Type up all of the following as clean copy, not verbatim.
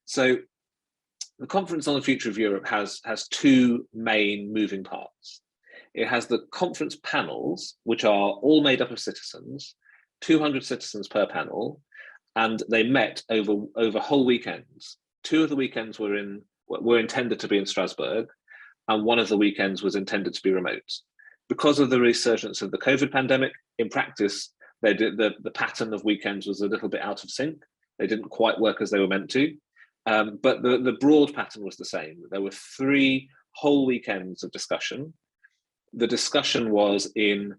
So the Conference on the Future of Europe has two main moving parts. It has the conference panels, which are all made up of citizens, 200 citizens per panel, and they met over whole weekends. 2 of the weekends were intended to be in Strasbourg, and 1 of the weekends was intended to be remote. Because of the resurgence of the COVID pandemic, in practice, the pattern of weekends was a little bit out of sync. They didn't quite work as they were meant to, but the broad pattern was the same. There were 3 whole weekends of discussion. The discussion was on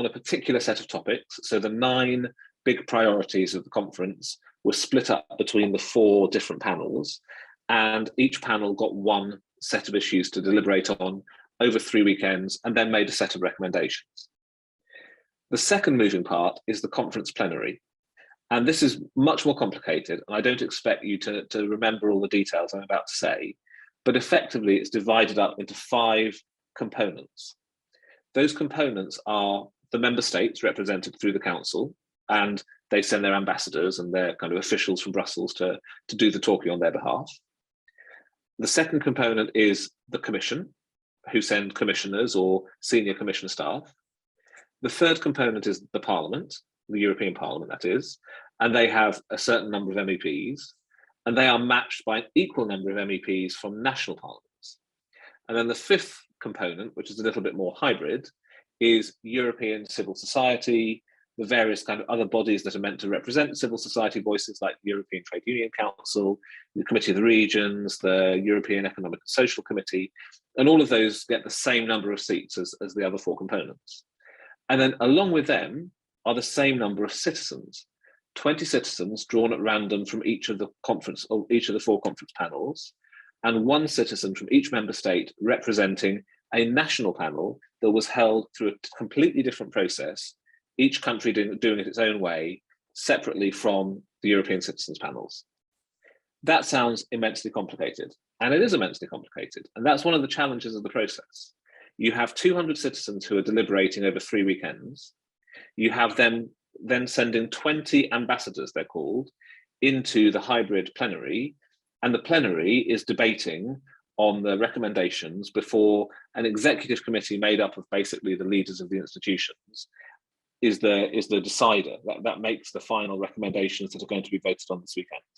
a particular set of topics. So the 9 big priorities of the conference were split up between the 4 different panels, and each panel got 1 set of issues to deliberate on over 3 weekends, and then made a set of recommendations. The second moving part is the Conference Plenary. And this is much more complicated, and I don't expect you to remember all the details I'm about to say, but effectively it's divided up into 5 components. Those components are the member states represented through the council, and they send their ambassadors and their kind of officials from Brussels to do the talking on their behalf. The second component is the Commission, who send commissioners or senior commission staff. The third component is the Parliament, the European Parliament that is, and they have a certain number of MEPs, and they are matched by an equal number of MEPs from national parliaments. And then the 5th component, which is a little bit more hybrid, is European civil society, the various kind of other bodies that are meant to represent civil society voices, like the European Trade Union Council, the Committee of the Regions, the European Economic and Social Committee, and all of those get the same number of seats as the other 4 components. And then along with them are the same number of citizens, 20 citizens drawn at random from each of the 4 conference panels, and 1 citizen from each member state representing a national panel that was held through a completely different process, each country doing it its own way, separately from the European citizens panels. That sounds immensely complicated, and it is immensely complicated. And that's one of the challenges of the process. You have 200 citizens who are deliberating over 3 weekends. You have them then sending 20 ambassadors, they're called, into the hybrid plenary, and the plenary is debating on the recommendations before an executive committee made up of basically the leaders of the institutions is the decider that makes the final recommendations that are going to be voted on this weekend.